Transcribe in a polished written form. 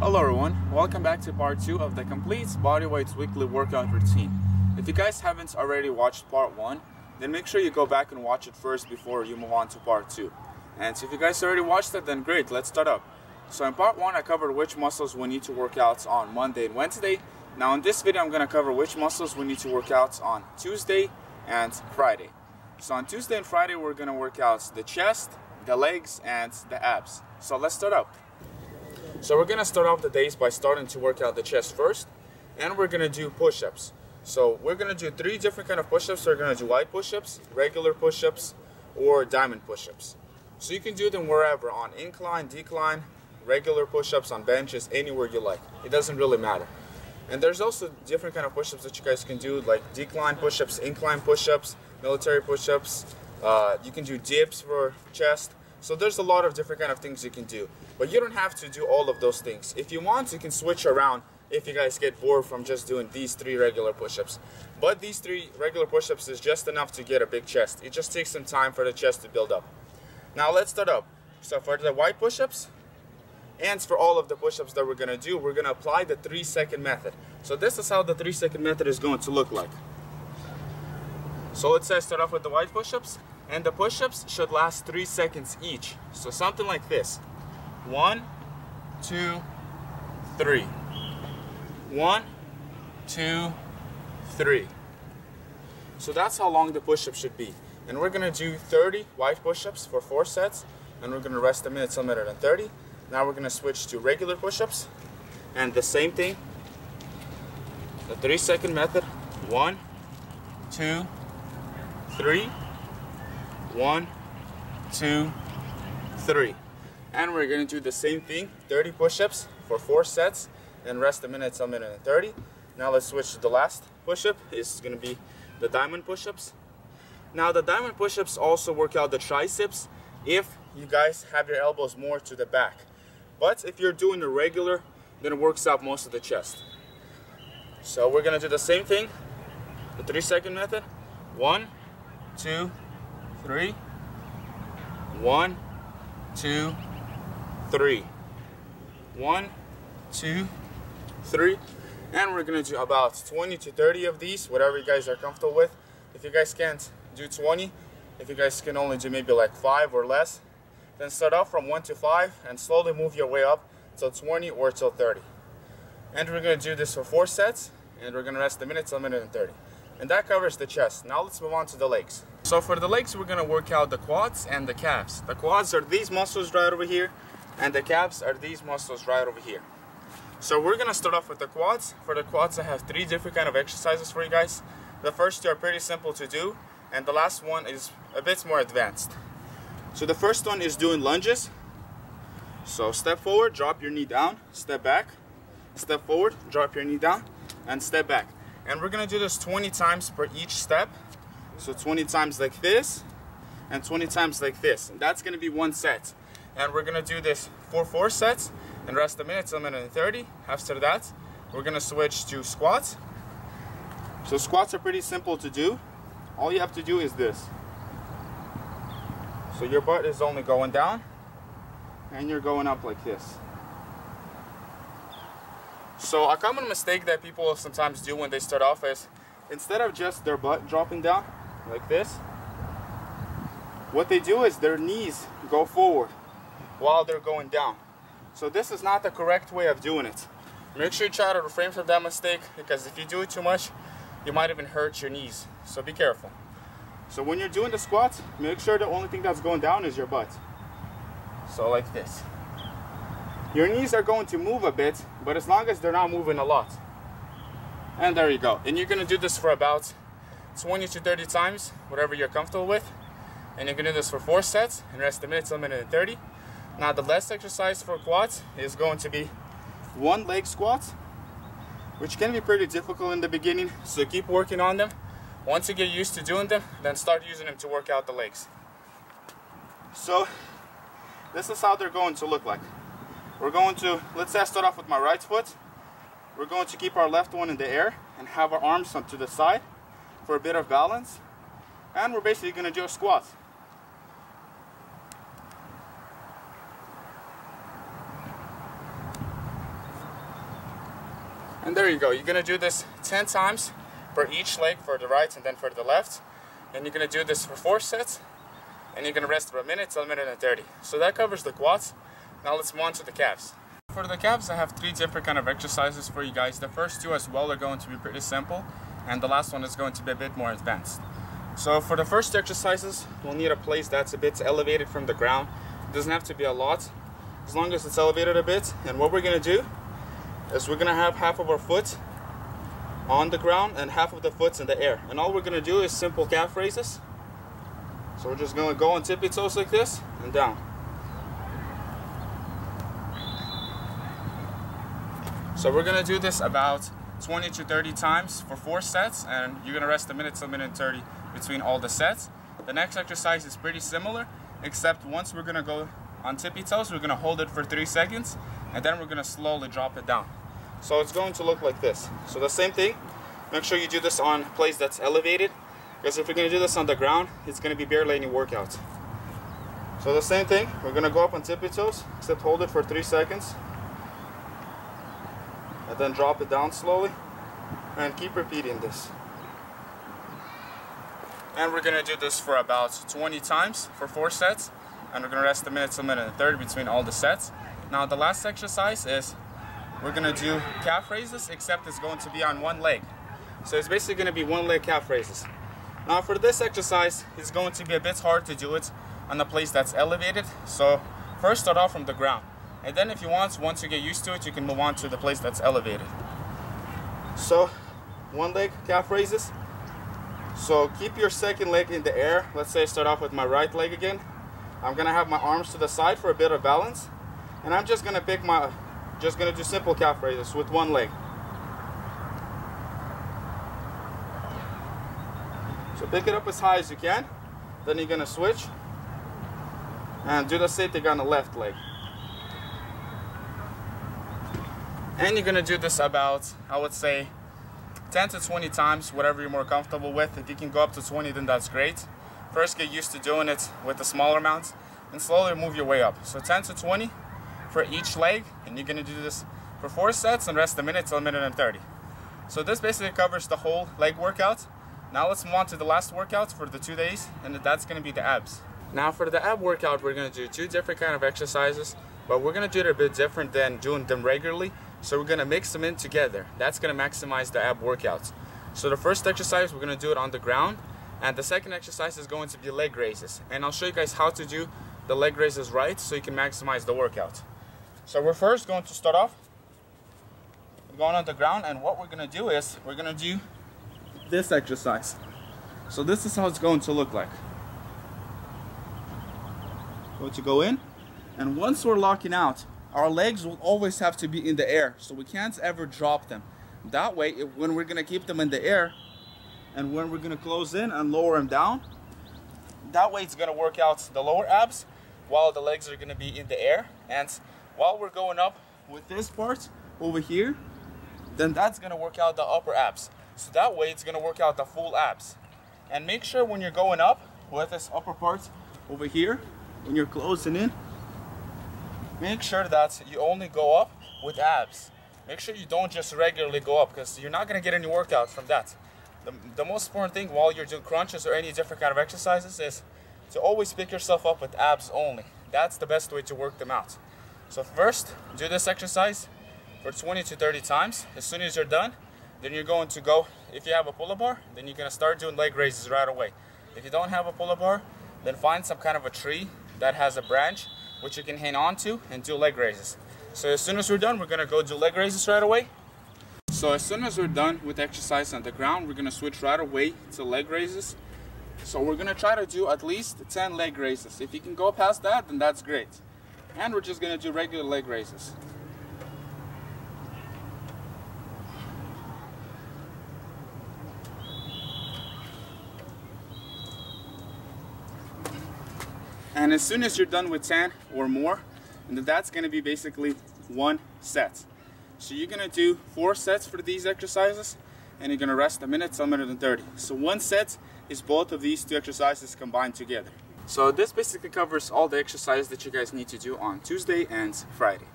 Hello everyone, welcome back to part 2 of the Complete Bodyweights Weekly Workout Routine. If you guys haven't already watched part 1, then make sure you go back and watch it first before you move on to part 2. And so if you guys already watched it, then great, let's start up. So in part 1 I covered which muscles we need to work out on Monday and Wednesday. Now in this video I'm going to cover which muscles we need to work out on Tuesday and Friday. So on Tuesday and Friday we're going to work out the chest, the legs, and the abs. So let's start up. So we're going to start off the days by starting to work out the chest first, and we're going to do push-ups. So we're going to do 3 different kind of push-ups. We're going to do wide push-ups, regular push-ups, or diamond push-ups. So you can do them wherever, on incline, decline, regular push-ups, on benches, anywhere you like. It doesn't really matter. And there's also different kind of push-ups that you guys can do, like decline push-ups, incline push-ups, military push-ups. You can do dips for chest. So there's a lot of different kind of things you can do, but you don't have to do all of those things. If you want, you can switch around if you guys get bored from just doing these 3 regular push-ups. But these 3 regular push-ups is just enough to get a big chest. It just takes some time for the chest to build up. Now let's start up. So for the wide push-ups, and for all of the push-ups that we're going to do, we're going to apply the 3-second method. So this is how the 3-second method is going to look like. So let's say I start off with the wide push-ups. And the push-ups should last 3 seconds each. So something like this. 1, 2, 3. 1, 2, 3. So that's how long the push-up should be. And we're going to do 30 wide push-ups for 4 sets. And we're going to rest a minute till minute and 30. Now we're going to switch to regular push-ups. And the same thing. The 3-second method. 1, 2, 3. 1, 2, 3. And we're going to do the same thing, 30 push-ups for 4 sets and rest a minute till minute and 30. Now let's switch to the last push-up. It's going to be the diamond push-ups. Now the diamond push-ups also work out the triceps if you guys have your elbows more to the back. But if you're doing the regular, then it works out most of the chest. So we're going to do the same thing, the 3-second method. 1, 2, 3. 1, 2, 3. 1, 2, 3. And we're going to do about 20 to 30 of these, whatever you guys are comfortable with. If you guys can't do 20, if you guys can only do maybe like 5 or less, then start off from 1 to 5 and slowly move your way up till 20 or till 30. And we're going to do this for 4 sets, and we're going to rest a minute till minute and 30. And that covers the chest. Now let's move on to the legs. So for the legs, we're going to work out the quads and the calves. The quads are these muscles right over here, and the calves are these muscles right over here. So we're going to start off with the quads. For the quads, I have 3 different kind of exercises for you guys. The first 2 are pretty simple to do, and the last one is a bit more advanced. So the first one is doing lunges. So step forward, drop your knee down, step back, step forward, drop your knee down, and step back. And we're going to do this 20 times per each step. So 20 times like this, and 20 times like this. And that's going to be 1 set. And we're going to do this for 4 sets, and rest a minute till minute and 30. After that, we're going to switch to squats. So squats are pretty simple to do. All you have to do is this. So your butt is only going down, and you're going up like this. So a common mistake that people sometimes do when they start off is, instead of just their butt dropping down like this, what they do is their knees go forward while they're going down. So this is not the correct way of doing it. Make sure you try to refrain from that mistake, because if you do it too much, you might even hurt your knees. So be careful. So when you're doing the squats, make sure the only thing that's going down is your butt. So like this. Your knees are going to move a bit, but as long as they're not moving a lot. And there you go. And you're going to do this for about 20 to 30 times, whatever you're comfortable with. And you're going to do this for 4 sets, and rest a minute till minute and 30. Now the last exercise for quads is going to be 1 leg squats, which can be pretty difficult in the beginning, so keep working on them. Once you get used to doing them, then start using them to work out the legs. So this is how they're going to look like. We're going to, let's say I start off with my right foot. We're going to keep our left one in the air and have our arms up to the side for a bit of balance. And we're basically going to do a squat. And there you go. You're gonna do this 10 times for each leg, for the right and then for the left. And you're gonna do this for 4 sets. And you're gonna rest for a minute till a minute and 30. So that covers the quads. Now let's move on to the calves. For the calves, I have 3 different kind of exercises for you guys. The first 2 as well are going to be pretty simple, and the last one is going to be a bit more advanced. So for the first 2 exercises, we'll need a place that's a bit elevated from the ground. It doesn't have to be a lot, as long as it's elevated a bit. And what we're gonna do is we're gonna have half of our foot on the ground and half of the foot's in the air. And all we're gonna do is simple calf raises. So we're just gonna go on tippy toes like this and down. So we're gonna do this about 20 to 30 times for 4 sets, and you're gonna rest a minute to a minute and 30 between all the sets. The next exercise is pretty similar, except once we're gonna go on tippy toes, we're gonna hold it for 3 seconds, and then we're gonna slowly drop it down. So it's going to look like this. So the same thing, make sure you do this on a place that's elevated, because if you're gonna do this on the ground, it's gonna be barely any workout. So the same thing, we're gonna go up on tippy toes, except hold it for 3 seconds. And then drop it down slowly and keep repeating this. And we're gonna do this for about 20 times for 4 sets, and we're gonna rest a minute to a minute and 30 between all the sets. Now the last exercise is we're gonna do calf raises, except it's going to be on 1 leg. So it's basically gonna be 1 leg calf raises. Now for this exercise, it's going to be a bit hard to do it on a place that's elevated. So first start off from the ground. And then if you want, once you get used to it, you can move on to the place that's elevated. So 1 leg calf raises. So keep your second leg in the air. Let's say I start off with my right leg again. I'm gonna have my arms to the side for a bit of balance. And I'm just gonna do simple calf raises with 1 leg. So pick it up as high as you can. Then you're gonna switch and do the same thing on the left leg. And you're gonna do this about, I would say, 10 to 20 times, whatever you're more comfortable with. If you can go up to 20, then that's great. First, get used to doing it with the smaller amounts, and slowly move your way up. So 10 to 20 for each leg, and you're gonna do this for 4 sets and rest a minute till a minute and 30. So this basically covers the whole leg workout. Now let's move on to the last workout for the 2 days, and that's gonna be the abs. Now for the ab workout, we're gonna do 2 different kind of exercises, but we're gonna do it a bit different than doing them regularly. So we're gonna mix them in together. That's gonna maximize the ab workouts. So the first exercise, we're gonna do it on the ground, and the second exercise is going to be leg raises. And I'll show you guys how to do the leg raises right so you can maximize the workout. So we're first going to start off going on the ground, and what we're gonna do is we're gonna do this exercise. So this is how it's going to look like. Going to go in, and once we're locking out, our legs will always have to be in the air, so we can't ever drop them. That way, when we're gonna keep them in the air, and when we're gonna close in and lower them down, that way it's gonna work out the lower abs while the legs are gonna be in the air. And while we're going up with this part over here, then that's gonna work out the upper abs. So that way it's gonna work out the full abs. And make sure when you're going up with this upper part over here, when you're closing in, make sure that you only go up with abs. Make sure you don't just regularly go up, because you're not gonna get any workout from that. The most important thing while you're doing crunches or any different kind of exercises is to always pick yourself up with abs only. That's the best way to work them out. So first, do this exercise for 20 to 30 times. As soon as you're done, then you're going to go, if you have a pull-up bar, then you're gonna start doing leg raises right away. If you don't have a pull-up bar, then find some kind of a tree that has a branch which you can hang on to and do leg raises. So as soon as we're done, we're gonna go do leg raises right away. So as soon as we're done with exercise on the ground, we're gonna switch right away to leg raises. So we're gonna try to do at least 10 leg raises. If you can go past that, then that's great. And we're just gonna do regular leg raises. And as soon as you're done with 10 or more, and that's gonna be basically 1 set. So you're gonna do 4 sets for these exercises, and you're gonna rest a minute till a minute and 30. So 1 set is both of these 2 exercises combined together. So this basically covers all the exercises that you guys need to do on Tuesday and Friday.